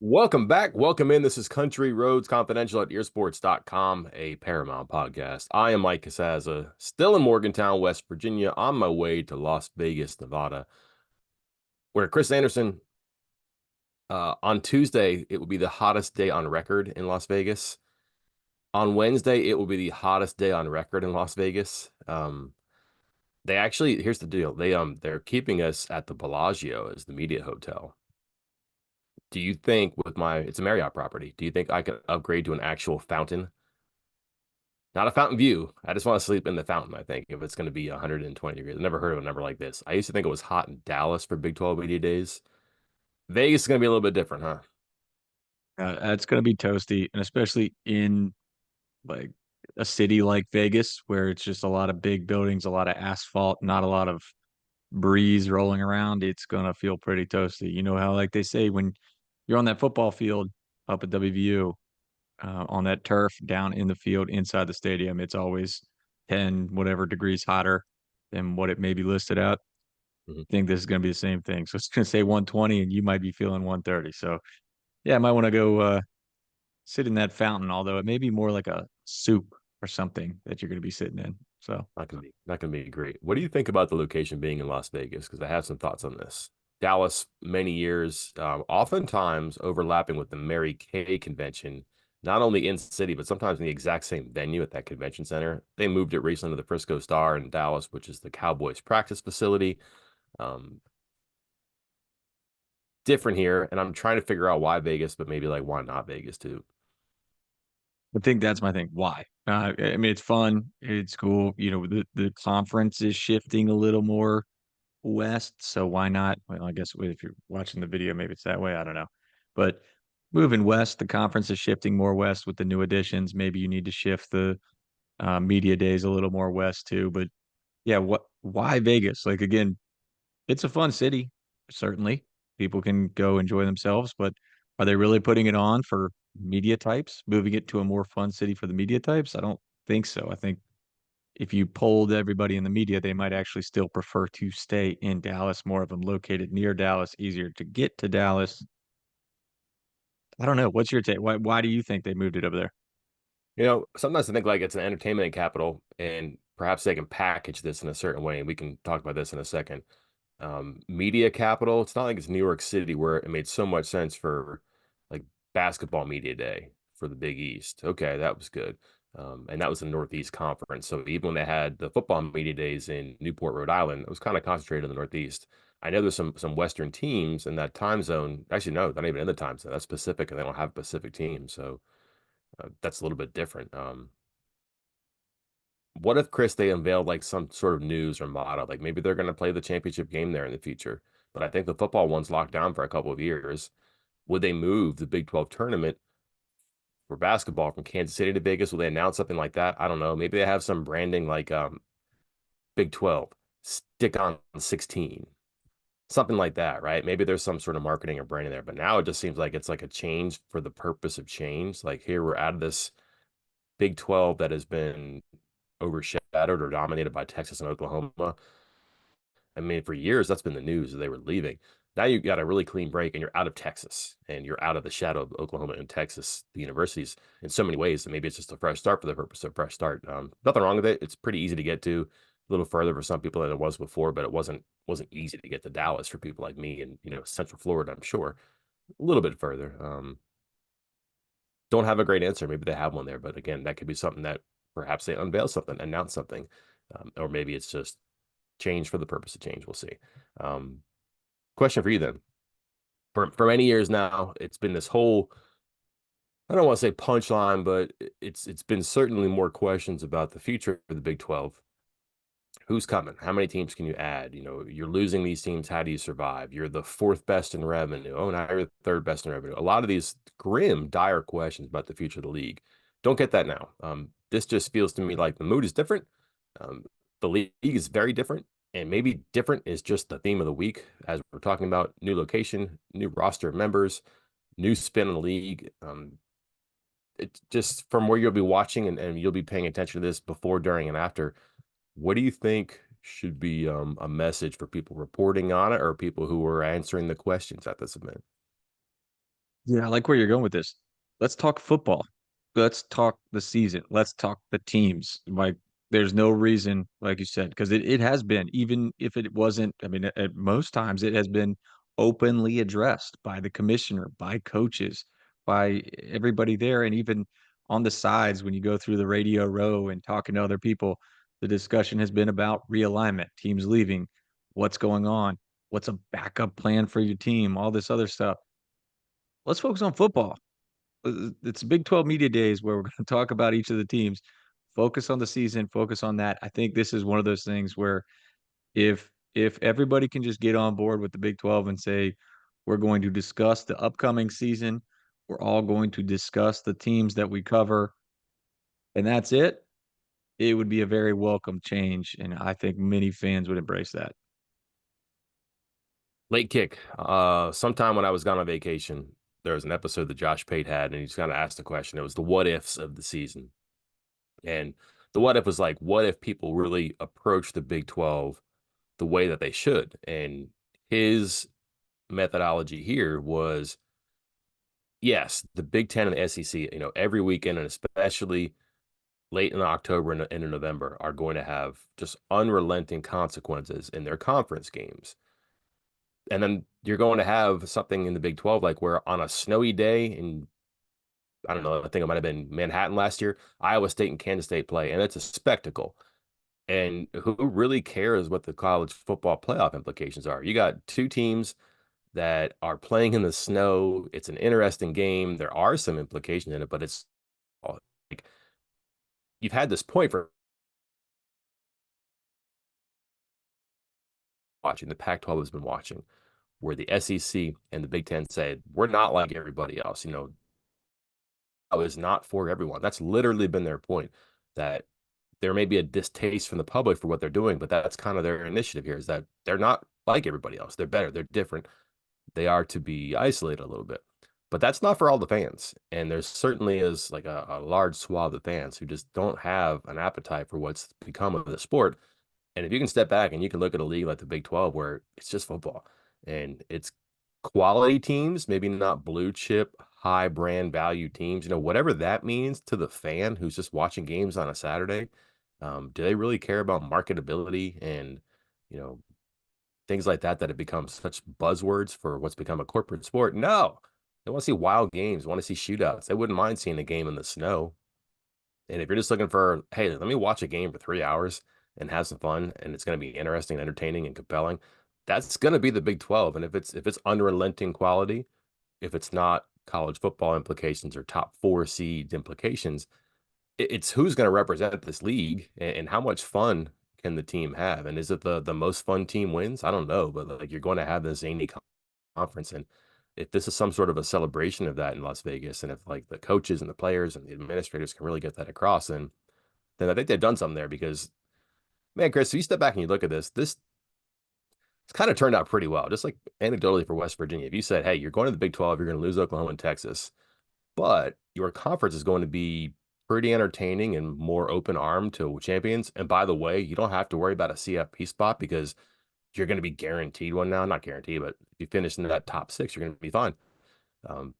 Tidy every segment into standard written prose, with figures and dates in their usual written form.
Welcome back. Welcome in. This is Country Roads Confidential at earsports.com, a Paramount podcast. I am Mike Casaza, still in Morgantown, West Virginia, on my way to Las Vegas, Nevada, where Chris Anderson, on Tuesday, it will be the hottest day on record in Las Vegas. On Wednesday, it will be the hottest day on record in Las Vegas. They actually, here's the deal. They're keeping us at the Bellagio as the media hotel. Do you think it's a Marriott property, do you think I could upgrade to an actual fountain? Not a fountain view. I just want to sleep in the fountain, I think, if it's going to be 120 degrees. I've never heard of a number like this. I used to think it was hot in Dallas for Big 12 media days. Vegas is going to be a little bit different, huh? It's going to be toasty, and especially in like a city like Vegas, where it's just a lot of big buildings, a lot of asphalt, not a lot of breeze rolling around. It's going to feel pretty toasty. You know how, like they say, when you're on that football field up at WVU, on that turf down in the field inside the stadium, it's always 10 whatever degrees hotter than what it may be listed at. Mhm. I think this is going to be the same thing. So it's going to say 120, and you might be feeling 130. So yeah, I might want to go. Sit in that fountain, although it may be more like a soup or something that you're going to be sitting in. So Not gonna be great. What do you think about the location being in Las Vegas? Because I have some thoughts on this. Dallas, many years, oftentimes overlapping with the Mary Kay convention, not only in city, but sometimes in the exact same venue at that convention center. They moved it recently to the Frisco Star in Dallas, which is the Cowboys practice facility. Um, Different here, and I'm trying to figure out why Vegas, but maybe like why not Vegas too. I think that's my thing. Why? I mean, it's fun. It's cool. You know, the conference is shifting a little more west. So why not? Well, I guess if you're watching the video, maybe it's that way. I don't know. But moving west, the conference is shifting more west with the new additions. Maybe you need to shift the media days a little more west too. But yeah, why Vegas? Like, again, it's a fun city, certainly. People can go enjoy themselves, but are they really putting it on for media types, moving it to a more fun city for the media types? I don't think so. I think if you polled everybody in the media, they might actually still prefer to stay in Dallas, more of them located near Dallas, easier to get to Dallas. I don't know. What's your take? Why do you think they moved it over there? Sometimes I think like it's an entertainment capital, and perhaps they can package this in a certain way, and we can talk about this in a second. Media capital. It's not like it's New York City where it made so much sense for like basketball media day for the Big East. Okay, that was good. And that was the Northeast Conference. So even when they had the football media days in Newport, Rhode Island, it was kind of concentrated in the Northeast. I know there's some Western teams in that time zone. Actually, no, not even in the time zone. That's Pacific, and they don't have a Pacific team. So that's a little bit different. What if, Chris, they unveiled like some sort of news or motto? Like maybe they're going to play the championship game there in the future, but I think the football one's locked down for a couple of years. Would they move the Big 12 tournament for basketball from Kansas City to Vegas? Will they announce something like that? I don't know. Maybe they have some branding like Big 12, stick on 16, something like that, right? Maybe there's some sort of marketing or branding there, but now it just seems like it's like a change for the purpose of change. Like here we're out of this Big 12 that has been overshadowed or dominated by Texas and Oklahoma. I mean, for years, that's been the news that they were leaving. Now you got a really clean break and you're out of Texas and you're out of the shadow of Oklahoma and Texas, the universities, in so many ways. And maybe it's just a fresh start for the purpose of a fresh start. Nothing wrong with it. It's pretty easy to get to, a little further for some people than it was before, but it wasn't easy to get to Dallas for people like me and Central Florida, I'm sure. A little bit further. Don't have a great answer. Maybe they have one there, but again, that could be something that perhaps they unveil something, announce something, or maybe it's just change for the purpose of change. We'll see. Um, Question for you then. For many years now, it's been this whole, I don't want to say punchline, but it's been certainly more questions about the future of the Big 12. Who's coming? How many teams can you add? You're losing these teams. How do you survive? You're the fourth best in revenue. Oh, now you're the third best in revenue. A lot of these grim, dire questions about the future of the league. Don't get that now. This just feels to me like the mood is different. The league is very different, and maybe different is just the theme of the week as we're talking about new location, new roster of members, new spin on the league. It's just from where you'll be watching and you'll be paying attention to this before, during, and after. What do you think should be a message for people reporting on it or people who are answering the questions at this event? Yeah, I like where you're going with this. Let's talk football. Let's talk the season. Let's talk the teams. Like, there's no reason, like you said, because it has been, even if it wasn't, I mean, at most times it has been openly addressed by the commissioner, by coaches, by everybody there. And even on the sides, when you go through the radio row and talking to other people, the discussion has been about realignment, teams leaving, what's going on, what's a backup plan for your team, all this other stuff. Let's focus on football. It's Big 12 Media Days where we're going to talk about each of the teams, focus on the season, focus on that. I think this is one of those things where if everybody can just get on board with the Big 12 and say we're going to discuss the upcoming season, we're all going to discuss the teams that we cover, and that's it, it would be a very welcome change, and I think many fans would embrace that. Late kick. Sometime when I was gone on vacation, there was an episode that Josh Pate had, and he just kind of asked the question. It was the what ifs of the season. And the what if was like, what if people really approach the Big 12 the way that they should? And his methodology here was yes, the Big Ten and the SEC, every weekend, and especially late in October and in November, are going to have just unrelenting consequences in their conference games. And then you're going to have something in the Big 12, like where on a snowy day in, I don't know, I think it might have been Manhattan last year, Iowa State and Kansas State play, and it's a spectacle. And who really cares what the college football playoff implications are? You got two teams that are playing in the snow. It's an interesting game. There are some implications in it, but it's like you've had this point for watching. The Pac-12 has been watching, where the SEC and the Big Ten said, we're not like everybody else. Is not for everyone. That's literally been their point, that there may be a distaste from the public for what they're doing, but that's kind of their initiative here, is that they're not like everybody else. They're better. They're different. They are to be isolated a little bit. But that's not for all the fans. And there certainly is like a large swath of fans who just don't have an appetite for what's become of the sport. And if you can step back and you can look at a league like the Big 12 where it's just football and it's quality teams, maybe not blue chip, high brand value teams, whatever that means to the fan who's just watching games on a Saturday. Do they really care about marketability and, you know, things like that have become such buzzwords for what's become a corporate sport? No, they want to see wild games, want to see shootouts. They wouldn't mind seeing a game in the snow. And if you're just looking for, hey, let me watch a game for 3 hours and have some fun, and it's going to be interesting, entertaining, and compelling, that's going to be the Big 12. And if it's unrelenting quality, if it's not college football implications or top four seed implications, it's who's going to represent this league and how much fun can the team have? And is it the most fun team wins? I don't know, but like you're going to have this zany conference, and if this is some sort of a celebration of that in Las Vegas, and if like the coaches and the players and the administrators can really get that across, then I think they've done something there. Because man, Chris, if you step back and you look at this it's kind of turned out pretty well. Just like anecdotally for West Virginia, if you said, hey, you're going to the Big 12, you're going to lose Oklahoma and Texas, but your conference is going to be pretty entertaining and more open arm to champions. And by the way, you don't have to worry about a CFP spot because you're going to be guaranteed one now. Not guaranteed, but if you finish in that top six, you're going to be fine. Um,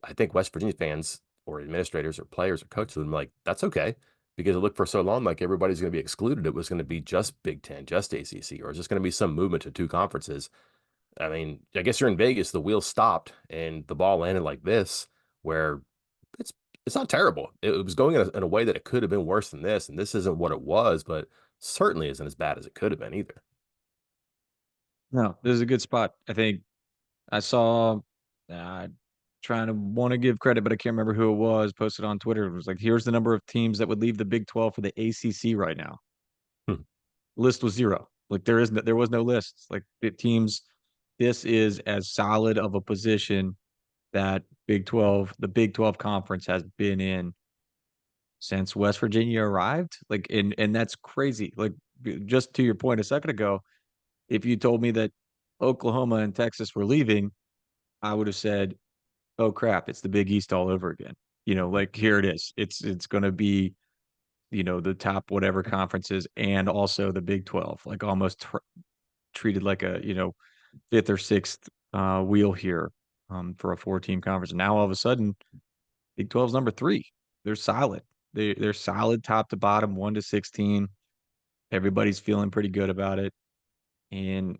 I think West Virginia fans or administrators or players or coaches would be like, that's okay. Because it looked for so long like everybody's going to be excluded. It was going to be just Big Ten, just ACC, or is just going to be some movement to two conferences. I mean, I guess you're in Vegas, the wheel stopped and the ball landed like this, where it's it's not terrible. It was going in a way that it could have been worse than this, and this isn't what it was, but certainly isn't as bad as it could have been either. No, this is a good spot. I think I saw, uh, trying to want to give credit, but I can't remember who it was, posted on Twitter. It was like, here's the number of teams that would leave the Big 12 for the ACC right now. Hmm. List was zero. Like there was no list. Like teams, this is as solid of a position that the Big 12 conference has been in since West Virginia arrived. Like, and that's crazy. Like, just to your point a second ago, if you told me that Oklahoma and Texas were leaving, I would have said, oh crap, it's the Big East all over again. Like, here it is. It's going to be, the top whatever conferences and also the Big 12, like almost treated like a, fifth or sixth wheel here. for a 4-team conference. And now all of a sudden, Big 12's number 3. They're solid. They're solid top to bottom, 1 to 16. Everybody's feeling pretty good about it. And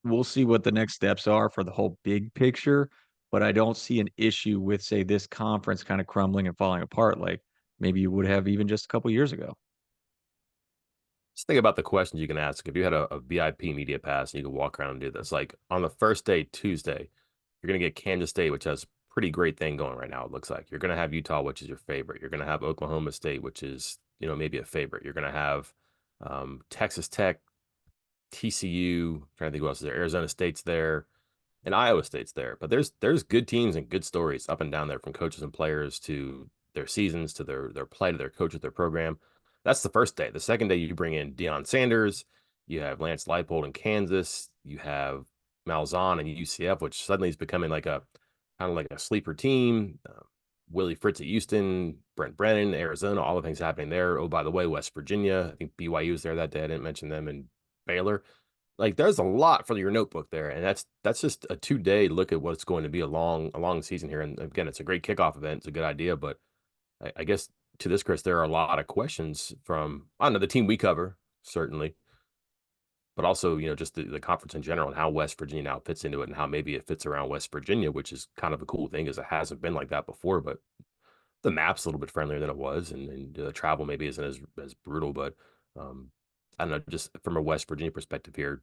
we'll see what the next steps are for the whole big picture, but I don't see an issue with, say, this conference kind of crumbling and falling apart like maybe you would have even just a couple years ago. Just think about the questions you can ask. If you had a VIP media pass and you could walk around and do this, like on the first day, Tuesday, you're going to get Kansas State, which has a pretty great thing going right now, it looks like. You're going to have Utah, which is your favorite. You're going to have Oklahoma State, which is, maybe a favorite. You're going to have Texas Tech, TCU, trying to think who else is there. Arizona State's there and Iowa State's there. But there's good teams and good stories up and down there from coaches and players to their seasons to their play to their coaches, their program. That's the first day. The second day, you bring in Deion Sanders, you have Lance Leipold in Kansas, you have Malzahn and UCF, which suddenly is becoming like a kind of like a sleeper team. Willie Fritz at Houston, Brent Brennan, Arizona, all the things happening there. Oh, by the way, West Virginia. I think BYU was there that day. I didn't mention them, and Baylor. Like there's a lot for your notebook there, and that's just a 2-day look at what's going to be a long season here. And again, it's a great kickoff event. It's a good idea, but I guess to this, Chris, there are a lot of questions from I don't know the team we cover certainly, but also just the conference in general and how West Virginia now fits into it and how maybe it fits around West Virginia, which is kind of a cool thing, as it hasn't been like that before. But the map's a little bit friendlier than it was, and the travel maybe isn't as brutal, but um, I don't know, just from a West Virginia perspective here,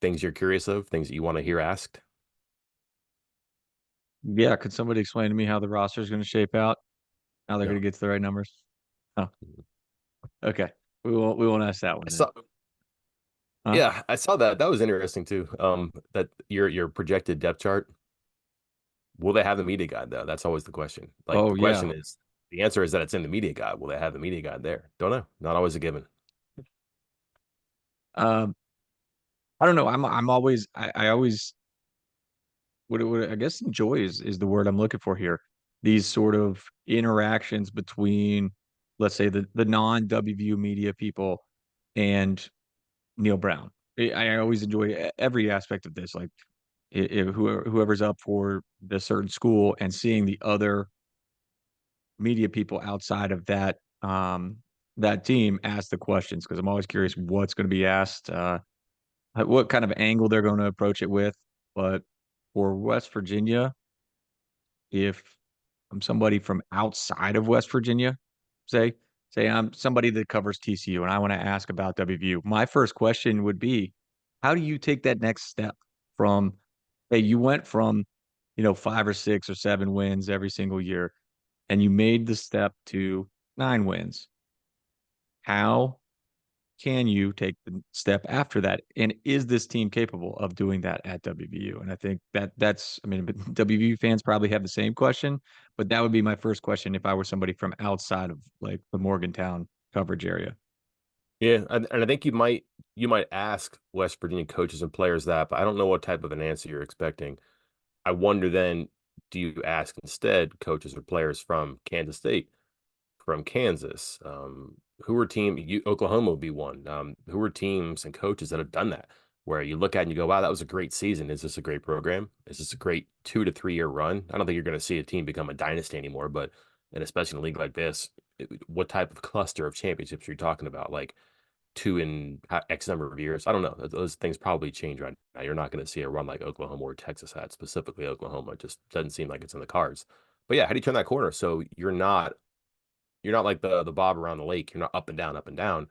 things you're curious of, things that you want to hear asked. Yeah, could somebody explain to me how the roster is going to shape out? How they're Yeah. going to get to the right numbers? Oh, okay. We won't ask that one I then. saw, Huh? yeah, I saw that. That was interesting too. That your projected depth chart. Will they have the media guide though? That's always the question. Like Oh the yeah. question is, the answer is that it's in the media guide. Will they have the media guide there? Don't know. Not always a given. Um, I don't know. I'm always I always what I guess enjoy is the word I'm looking for here. These sort of interactions between, let's say, the non WVU media people and Neil Brown. I always enjoy every aspect of this. Like whoever's up for the certain school and seeing the other media people outside of that team ask the questions because I'm always curious what's going to be asked, what kind of angle they're going to approach it with. But for West Virginia, if I'm somebody from outside of West Virginia, say say I'm somebody that covers TCU and I want to ask about WVU, my first question would be, how do you take that next step from, hey, you went from, 5 or 6 or 7 wins every single year and you made the step to 9 wins. How can you take the step after that? And is this team capable of doing that at WVU? And I think I mean, WVU fans probably have the same question, but that would be my first question if I were somebody from outside of like the Morgantown coverage area. Yeah, and I think you might ask West Virginia coaches and players that, but I don't know what type of an answer you're expecting. I wonder then, do you ask instead coaches or players from Kansas State, from Kansas? Who are Oklahoma would be one. Who are teams and coaches that have done that? Where you look at it and you go, wow, that was a great season. Is this a great program? Is this a great 2 to 3 year run? I don't think you're going to see a team become a dynasty anymore, but and especially in a league like this, what type of cluster of championships are you talking about? Like two in X number of years. I don't know. Those things probably change right now. You're not going to see a run like Oklahoma or Texas had, specifically Oklahoma. It just doesn't seem like it's in the cards. But yeah, how do you turn that corner? So you're not like the bob around the lake. You're not up and down, up and down.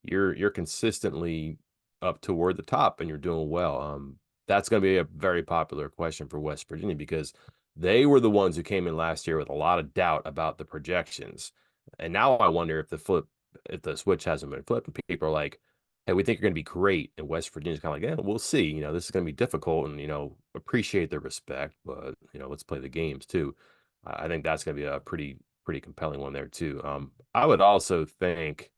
You're consistently up toward the top and you're doing well. That's going to be a very popular question for West Virginia because they were the ones who came in last year with a lot of doubt about the projections. And now I wonder if the switch hasn't been flipped and people are like, hey, we think you're going to be great. And West Virginia's kind of like, yeah, we'll see. This is going to be difficult and, appreciate the respect, but, let's play the games too. I think that's going to be a pretty compelling one there too. I would also think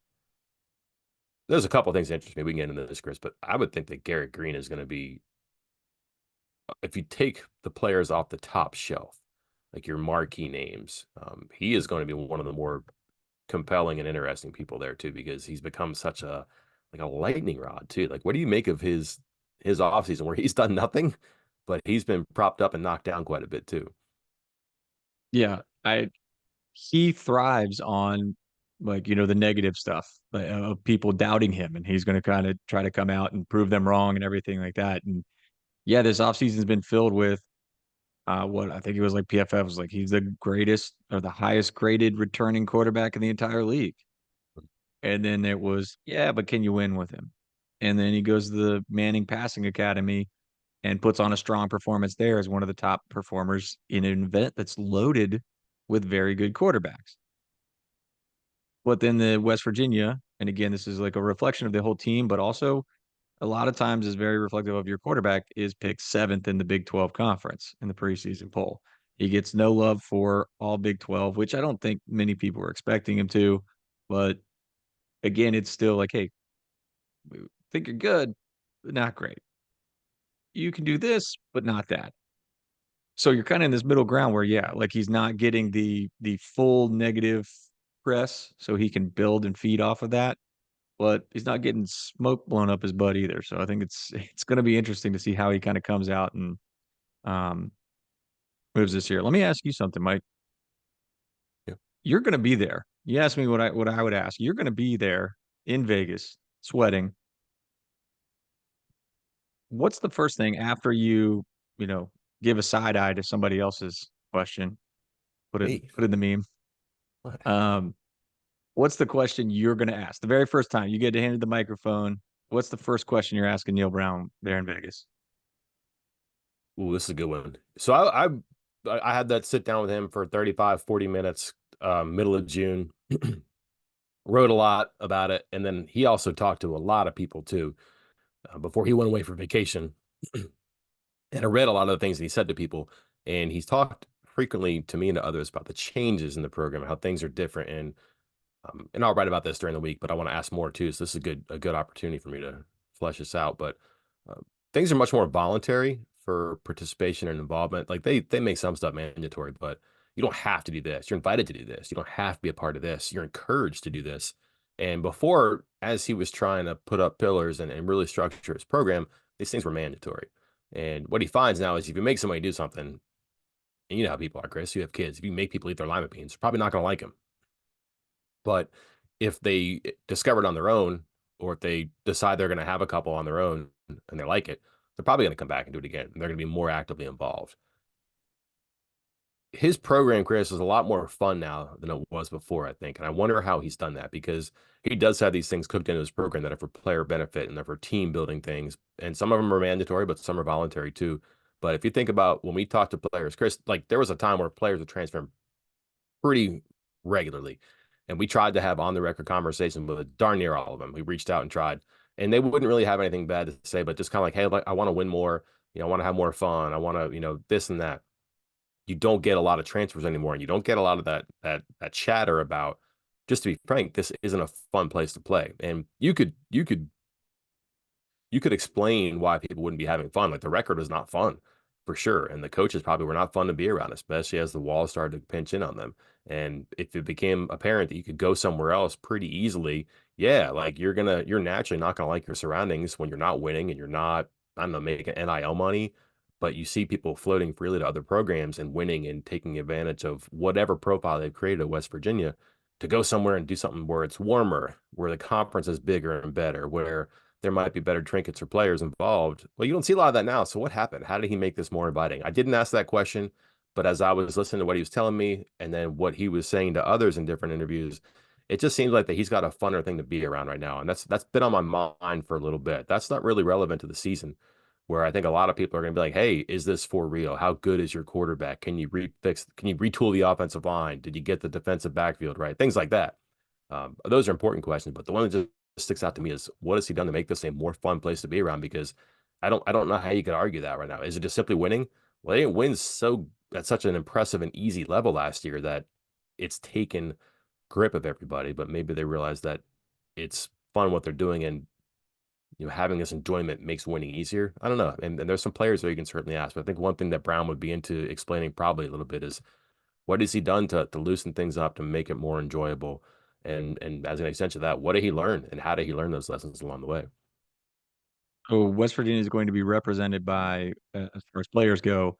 there's a couple of things that interest me. We can get into this, Chris, but I would think that Garrett Green is going to be, if you take the players off the top shelf, like your marquee names, he is going to be one of the more compelling and interesting people there too, because he's become such a lightning rod too. Like, what do you make of his offseason where he's done nothing, but he's been propped up and knocked down quite a bit too. Yeah, I he thrives on like the negative stuff of people doubting him, and he's going to kind of try to come out and prove them wrong and everything like that. And yeah, this offseason's been filled with what I think it was like PFF was like he's the greatest or the highest graded returning quarterback in the entire league. And then it was, yeah, but can you win with him? And then he goes to the Manning Passing Academy and puts on a strong performance there as one of the top performers in an event that's loaded with very good quarterbacks. But then the West Virginia, and again, this is like a reflection of the whole team, but also a lot of times is very reflective of your quarterback, is picked seventh in the Big 12 conference in the preseason poll. He gets no love for all Big 12, which I don't think many people were expecting him to. But again, it's still like, hey, we think you're good, but not great. You can do this, but not that. So you're kind of in this middle ground where, yeah, like he's not getting the full negative press, so he can build and feed off of that, but he's not getting smoke blown up his butt either. So I think it's going to be interesting to see how he kind of comes out and um, moves this year. Let me ask you something, Mike. Yeah. You're going to be there. You asked me what I would ask. You're going to be there in Vegas, sweating. What's the first thing after you give a side eye to somebody else's question? Put it Me. put in the meme. What? Um, what's the question you're going to ask the very first time you get handed the microphone? What's the first question you're asking Neil Brown there in Vegas? Ooh, this is a good one. So I had that sit down with him for 35, 40 minutes, middle of June. Wrote a lot about it, and then he also talked to a lot of people too before he went away for vacation. And I read a lot of the things that he said to people, and he's talked frequently to me and to others about the changes in the program, how things are different, and I'll write about this during the week, but I want to ask more too. So this is a good opportunity for me to flesh this out. But uh, things are much more voluntary for participation and involvement. Like they make some stuff mandatory, but you don't have to do this. You're invited to do this. You don't have to be a part of this. You're encouraged to do this. And before, as he was trying to put up pillars and really structure his program, these things were mandatory. And what he finds now is if you make somebody do something, and you know how people are, Chris, you have kids. If you make people eat their lima beans, they're probably not going to like them. But if they discover it on their own, or if they decide they're going to have a couple on their own and they like it, they're probably going to come back and do it again. And they're going to be more actively involved. His program, Chris, is a lot more fun now than it was before, I think. And I wonder how he's done that because he does have these things cooked into his program that are for player benefit and they're for team building things. And some of them are mandatory, but some are voluntary too. But if you think about when we talk to players, Chris, like there was a time where players would transfer pretty regularly. And we tried to have on the record conversations with darn near all of them. We reached out and tried, and they wouldn't really have anything bad to say, but just kind of like, hey, like, I want to win more. I want to have more fun. I want to, this and that. You don't get a lot of transfers anymore, and you don't get a lot of that chatter about. Just to be frank, this isn't a fun place to play, and you could explain why people wouldn't be having fun. Like the record is not fun for sure. And the coaches probably were not fun to be around, especially as the walls started to pinch in on them. And if it became apparent that you could go somewhere else pretty easily, yeah, like you're naturally not gonna like your surroundings when you're not winning and you're not, I don't know, making NIL money. But you see people floating freely to other programs and winning and taking advantage of whatever profile they've created at West Virginia to go somewhere and do something where it's warmer, where the conference is bigger and better, where there might be better trinkets or players involved. Well, you don't see a lot of that now. So what happened? How did he make this more inviting? I didn't ask that question, but as I was listening to what he was telling me and then what he was saying to others in different interviews, it just seems like that he's got a funner thing to be around right now. And that's been on my mind for a little bit. That's not really relevant to the season, where I think a lot of people are going to be like, hey, is this for real? How good is your quarterback? Can you retool the offensive line? Did you get the defensive backfield right? Things like that. Those are important questions, but the one that just sticks out to me is what has he done to make this a more fun place to be around? Because I don't know how you could argue that right now. Is it just simply winning? Well, they didn't win at such an impressive and easy level last year that it's taken grip of everybody. But maybe they realize that it's fun what they're doing, and having this enjoyment makes winning easier. I don't know, and there's some players that you can certainly ask. But I think one thing that Brown would be into explaining probably a little bit is what has he done to loosen things up to make it more enjoyable? And as an extension of that, what did he learn and how did he learn those lessons along the way? So West Virginia is going to be represented by, as far as players go,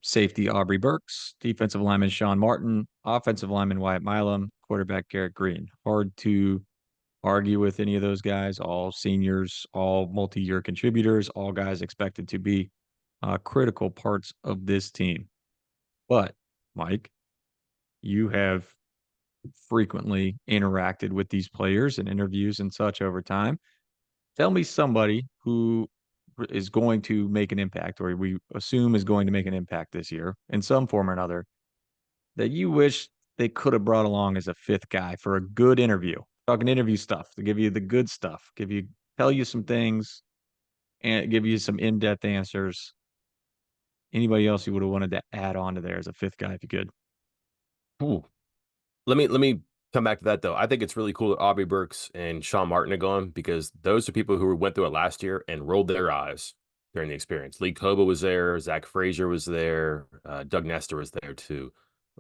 safety Aubrey Burks, defensive lineman Sean Martin, offensive lineman Wyatt Milam, quarterback Garrett Green. Hard to argue with any of those guys, all seniors, all multi-year contributors, all guys expected to be critical parts of this team. But, Mike, you have frequently interacted with these players and interviews and such over time. Tell me somebody who is going to make an impact, or we assume is going to make an impact this year in some form or another, that you wish they could have brought along as a fifth guy for a good interview. Talking interview stuff to give you the good stuff, tell you some things and give you some in-depth answers. Anybody else you would have wanted to add on to there as a fifth guy if you could? Ooh. Let me come back to that though. I think it's really cool that Aubrey Burks and Sean Martin are going because those are people who went through it last year and rolled their eyes during the experience. Lee Koba was there, Zach Frazier was there, Doug Nestor was there too.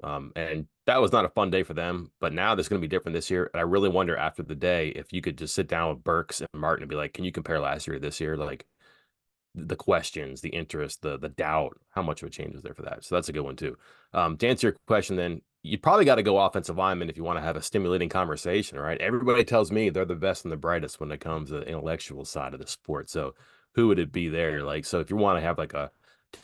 And that was not a fun day for them, but now this is going to be different this year. And I really wonder after the day if you could just sit down with Burks and Martin and be like, can you compare last year to this year? Like the questions, the interest, the doubt, how much of a change is there for that? So that's a good one too. To answer your question, then you probably got to go offensive lineman if you want to have a stimulating conversation, right? Everybody tells me they're the best and the brightest when it comes to the intellectual side of the sport. So who would it be there? Like, so if you want to have like a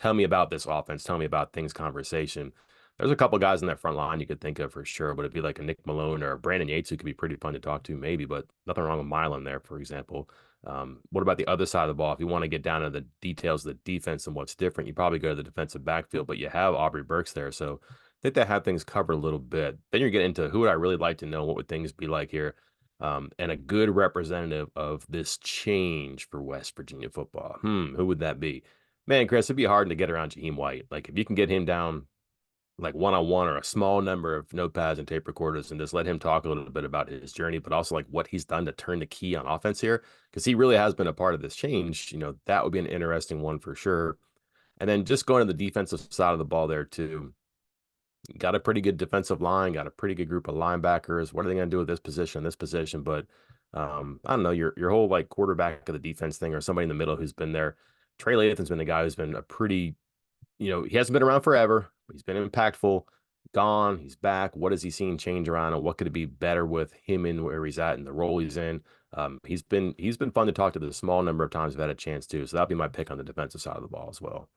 tell me about this offense, tell me about things conversation. There's a couple guys in that front line you could think of for sure, but it'd be like a Nick Malone or a Brandon Yates who could be pretty fun to talk to, maybe, but nothing wrong with Milan there, for example. What about the other side of the ball? If you want to get down to the details of the defense and what's different, you probably go to the defensive backfield, but you have Aubrey Burks there. So I think they have things covered a little bit. Then you're getting into who would I really like to know? What would things be like here? And a good representative of this change for West Virginia football. Who would that be? Man, Chris, it'd be hard to get around Jaheim White. Like if you can get him down like one-on-one or a small number of notepads and tape recorders and just let him talk a little bit about his journey, but also like what he's done to turn the key on offense here, because he really has been a part of this change. That would be an interesting one for sure. And then just going to the defensive side of the ball there too. Got a pretty good defensive line, got a pretty good group of linebackers. What are they going to do with this position? But I don't know, your whole like quarterback of the defense thing or somebody in the middle who's been there. Trey Lathan's been a guy who's been a pretty he hasn't been around forever. He's been impactful, gone, he's back. What has he seen change around and what could it be better with him in where he's at and the role he's in? He's been fun to talk to the small number of times I've had a chance to. So that'll be my pick on the defensive side of the ball as well.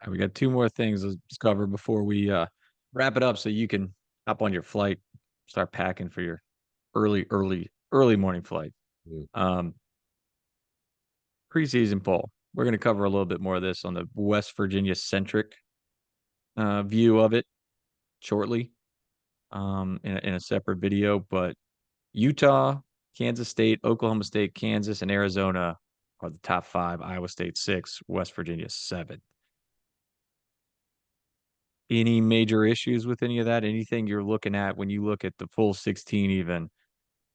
We got two more things to cover before we wrap it up so you can hop on your flight, start packing for your early morning flight. Mm. Um, Preseason poll. We're going to cover a little bit more of this on the West Virginia centric view of it shortly in a separate video. But Utah, Kansas State, Oklahoma State, Kansas, and Arizona are the top five. Iowa State 6, West Virginia 7. Any major issues with any of that? Anything you're looking at when you look at the full 16 even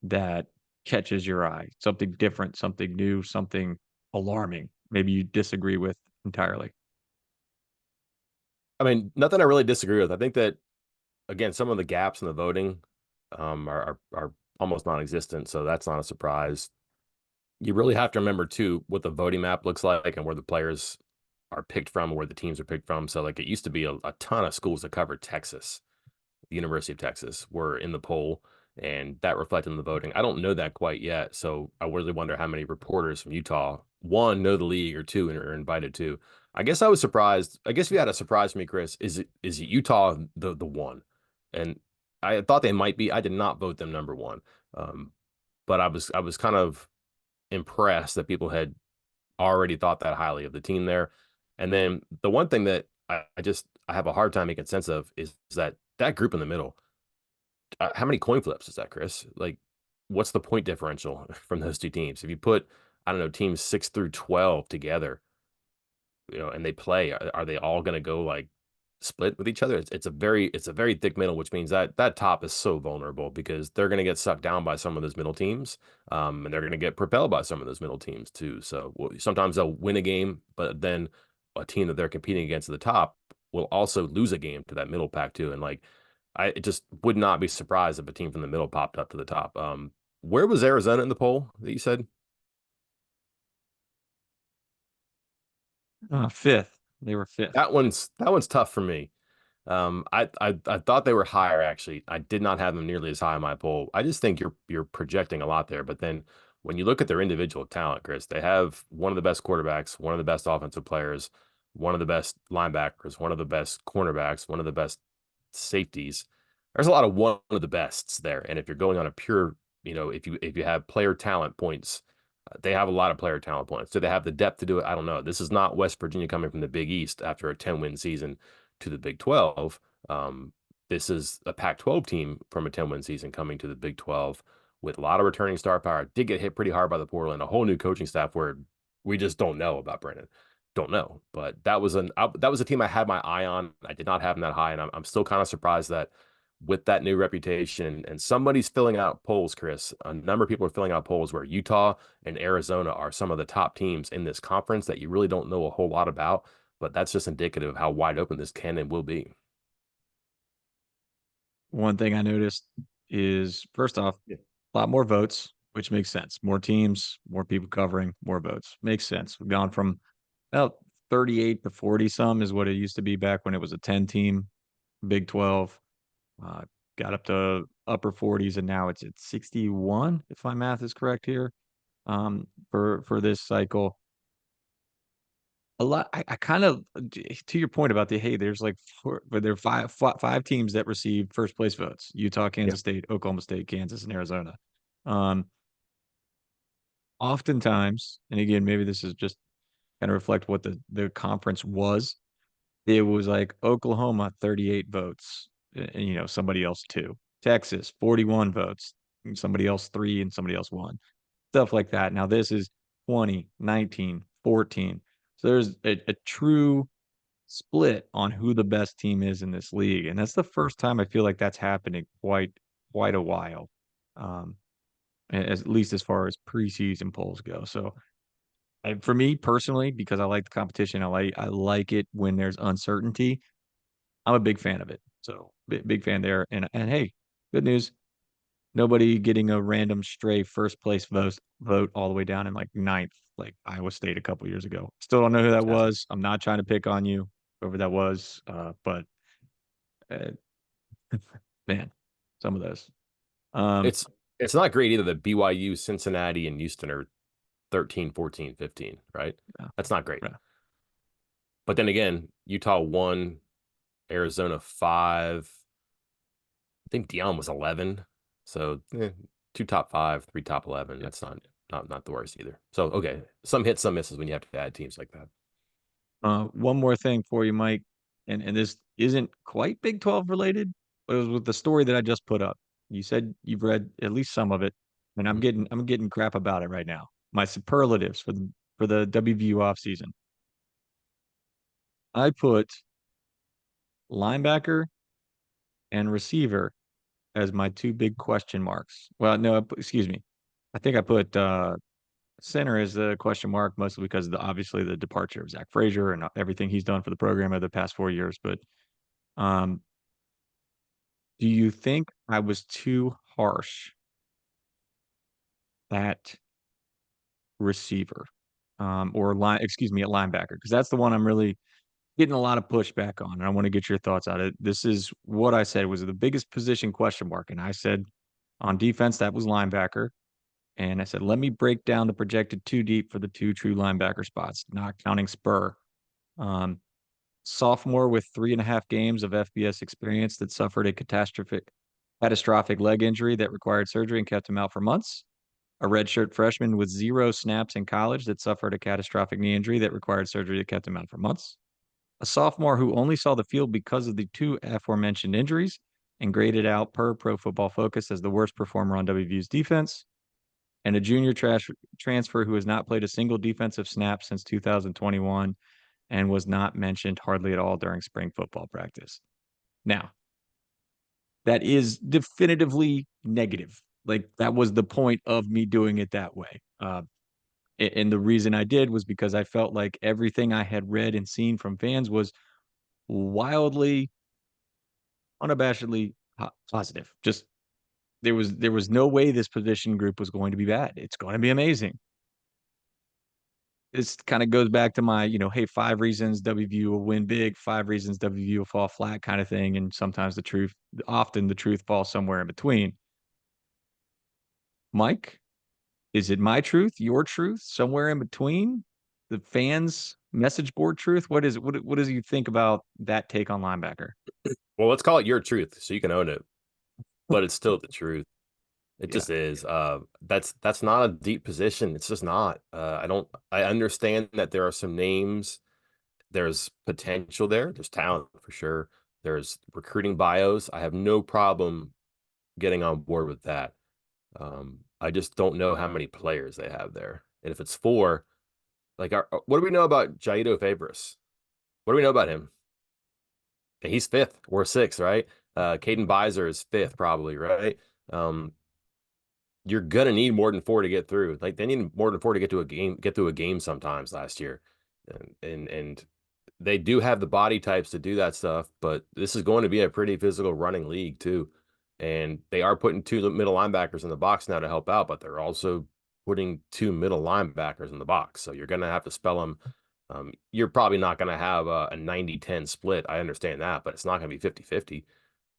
that catches your eye? Something different, something new, something alarming. Maybe you disagree with entirely. I mean, nothing I really disagree with. I think that again, some of the gaps in the voting are almost non-existent, so that's not a surprise. You really have to remember too what the voting map looks like and where the players are picked from, where the teams are picked from. So like it used to be a ton of schools that covered Texas, the University of Texas, were in the poll, and that reflected in the voting. I don't know that quite yet, so I really wonder how many reporters from Utah, one, know the league, or two, and are invited to. I guess I was surprised. I guess if you had a surprise for me, Chris, is it Utah the one? And I thought they might be. I did not vote them number one, um, but I was kind of impressed that people had already thought that highly of the team there. And then the one thing that I have a hard time making sense of is that group in the middle. How many coin flips is that, Chris? Like, what's the point differential from those two teams? If you put, I don't know, teams 6 through 12 together, and they play, are they all going to go like split with each other? It's a very thick middle, which means that top is so vulnerable because they're going to get sucked down by some of those middle teams, and they're going to get propelled by some of those middle teams too. So sometimes they'll win a game, but then a team that they're competing against at the top will also lose a game to that middle pack too. And like, I just would not be surprised if a team from the middle popped up to the top. Where was Arizona in the poll that you said? Fifth. They were fifth. That one's tough for me. I thought they were higher actually. I did not have them nearly as high in my poll. I just think you're projecting a lot there. But then when you look at their individual talent, Chris, they have one of the best quarterbacks, one of the best offensive players, one of the best linebackers, one of the best cornerbacks, one of the best safeties. There's a lot of one of the bests there. And if you're going on a pure, if you have player talent points, they have a lot of player talent points. Do they have the depth to do it? I don't know. This is not West Virginia coming from the Big East after a 10-win season to the Big 12. Um, this is a Pac-12 team from a 10-win season coming to the Big 12 with a lot of returning star power. Did get hit pretty hard by the portal and a whole new coaching staff where we just don't know about Brennan. Don't know, but that was a team I had my eye on. I did not have them that high, and I'm still kind of surprised that with that new reputation and somebody's filling out polls, Chris. A number of people are filling out polls where Utah and Arizona are some of the top teams in this conference that you really don't know a whole lot about, but that's just indicative of how wide open this can and will be. One thing I noticed is first off, Yeah. a lot more votes, which makes sense. More teams, more people covering, more votes. Makes sense. We've gone from about 38 to 40 some is what it used to be back when it was a 10 team Big 12. Uh, got up to upper 40s and now it's at 61 if my math is correct here. For this cycle. A lot. I kind of to your point about the hey, there's like four, but there are five teams that receive first place votes: Utah, Yeah. Kansas State, Oklahoma State, Kansas, and Arizona. Um, Oftentimes, and again, maybe this is just kind of reflect what the conference was. It was like Oklahoma 38 votes, and somebody else two. Texas 41 votes, and somebody else three, and somebody else one. Stuff like that. Now this is 20, 19, 14. So there's a true split on who the best team is in this league, and that's the first time I feel like that's happened in quite a while, um, at least as far as preseason polls go. So, for me personally, because I like the competition, I like it when there's uncertainty. I'm a big fan of it. So big fan there. And hey, good news. Nobody getting a random stray first place vote all the way down in like ninth, like Iowa State a couple years ago. Still don't know who that Fantastic. was. I'm not trying to pick on you, whoever that was. But uh, man, some of those. Um, It's not great either that BYU, Cincinnati, and Houston are 13, 14, 15, right? yeah, That's not great. yeah, But then again, Utah 1, Arizona 5. I think Dion was 11. So two top 5, three top 11. yeah. That's not the worst either. So okay, some hits, some misses when you have to add teams like that. One more thing for you, Mike, and this isn't quite Big 12 related, but it was with the story that I just put up. You said you've read at least some of it, and I'm Mhm. getting crap about it right now. My superlatives for the WVU off season. I put linebacker and receiver as my two big question marks. Well, no, excuse me. I think I put center as the question mark mostly because of obviously the departure of Zach Frazier and everything he's done for the program over the past 4 years. But um, do you think I was too harsh at receiver or line? Excuse me, at linebacker because that's the one I'm really getting a lot of pushback on, and I want to get your thoughts on it. This is what I said was the biggest position question mark, and I said on defense that was linebacker, and I said let me break down the projected two deep for the two true linebacker spots, not counting Spur. Um, Sophomore with 3.5 games of FBS experience that suffered a catastrophic leg injury that required surgery and kept him out for months. A redshirt freshman with 0 snaps in college that suffered a catastrophic knee injury that required surgery that kept him out for months. A sophomore who only saw the field because of the two aforementioned injuries and graded out per Pro Football Focus as the worst performer on WVU's defense. And a junior transfer who has not played a single defensive snap since 2021 and was not mentioned hardly at all during spring football practice. Now, that is definitively negative. Like that was the point of me doing it that way. And the reason I did was because I felt like everything I had read and seen from fans was wildly, unabashedly positive. Just there was no way this position group was going to be bad. It's going to be amazing. this kind of goes back to my, hey, 5 reasons WVU will win big, 5 reasons WVU will fall flat kind of thing. And sometimes often the truth falls somewhere in between. Mike, is it my truth, your truth, somewhere in between? The fans' message board truth? What is it? What does you think about that take on linebacker? Well, let's call it your truth so you can own it, but it's still the truth. It Yeah. just is. That's not a deep position. It's just not. I understand that there are some names. There's potential there. There's talent for sure. There's recruiting bios. I have no problem getting on board with that. I just don't know how many players they have there. And if it's four, like, what do we know about Jaido Fabris? What do we know about him? He's fifth or sixth, right? Caden Beiser is fifth, probably, right? Um, you're gonna need more than four to get through. Like they need more than four to get through a game sometimes last year, and they do have the body types to do that stuff. But this is going to be a pretty physical running league too, and they are putting two middle linebackers in the box now to help out, but they're also putting two middle linebackers in the box. So you're gonna have to spell them. You're probably not going to have a 90-10 split. I understand that, but it's not going to be 50-50.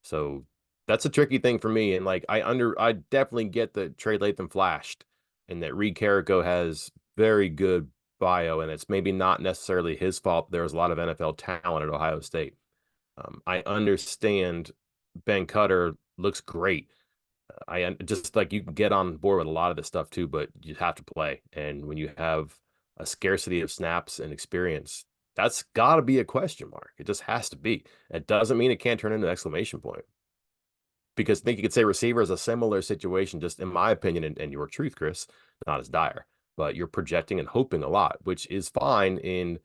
So that's a tricky thing for me. And like I definitely get that Trey Latham flashed and that Reed Carrico has very good bio, and it's maybe not necessarily his fault. There's a lot of NFL talent at Ohio State. I understand Ben Cutter looks great. I just like you can get on board with a lot of this stuff too, but you have to play. And when you have a scarcity of snaps and experience, that's got to be a question mark. It just has to be. It doesn't mean it can't turn into an exclamation point. Because I think you could say receiver is a similar situation, just in my opinion, and your truth, Chris, not as dire, but you're projecting and hoping a lot, which is fine in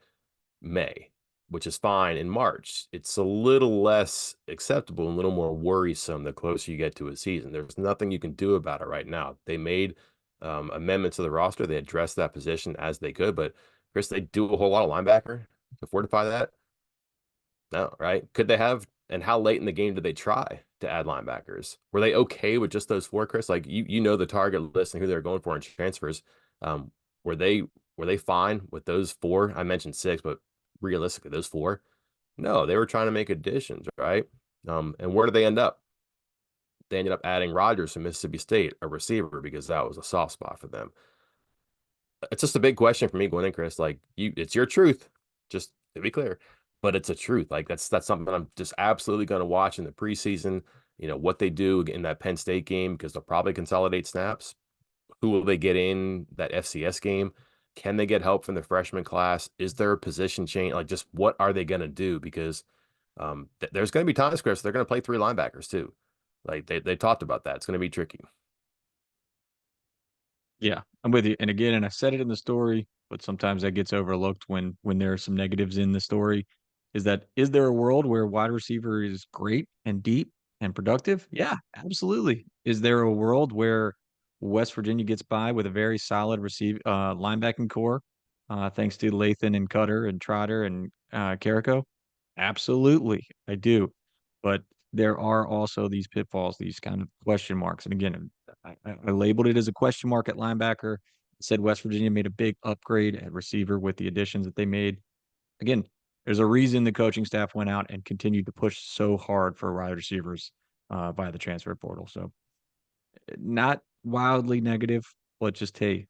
May, which is fine in March. It's a little less acceptable and a little more worrisome the closer you get to a season. There's nothing you can do about it right now. They made amendments to the roster. They addressed that position as they could, but Chris, they do a whole lot of linebacker to fortify that. No, right? Could they have? And how late in the game did they try to add linebackers? Were they okay with just those four, Chris? Like you know the target list and who they're going for in transfers. Um, were they were they fine with those four? I mentioned six, but realistically, those four? No, they were trying to make additions, right? And where did they end up? They ended up adding Rogers from Mississippi State, a receiver, because that was a soft spot for them. It's just a big question for me going in, Chris. Like it's your truth, just to be clear, but it's a truth. Like that's something I'm just absolutely going to watch in the preseason. You know what they do in that Penn State game because they'll probably consolidate snaps. Who will they get in that FCS game? Can they get help from the freshman class? Is there a position change? Like just what are they going to do? Because there's going to be times, Chris, they're going to play three linebackers too. Like they talked about that. It's going to be tricky. Yeah, I'm with you. And again, and I said it in the story, but sometimes that gets overlooked when there are some negatives in the story. Is there a world where wide receiver is great and deep and productive? Yeah, absolutely. Is there a world where West Virginia gets by with a very solid linebacking core, thanks to Lathan and Cutter and Trotter and Carrico? Absolutely, I do. But there are also these pitfalls, these kind of question marks. And again, I labeled it as a question mark at linebacker. Said West Virginia made a big upgrade at receiver with the additions that they made. Again, there's a reason the coaching staff went out and continued to push so hard for wide receivers via the transfer portal. So not wildly negative, but just hey,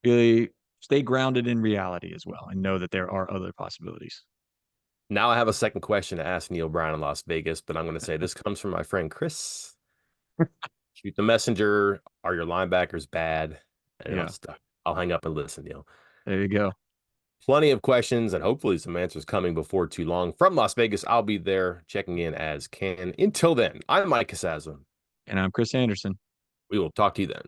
really stay grounded in reality as well and know that there are other possibilities. Now I have a second question to ask Neil Brown in Las Vegas, but I'm going to say this comes from my friend Chris. Shoot the messenger. Are your linebackers bad? And Yeah, I'll hang up and listen, Neil. there you go. Plenty of questions and hopefully some answers coming before too long. From Las Vegas, I'll be there checking in as can. Until then, I'm Mike Casazza. And I'm Chris Anderson. We will talk to you then.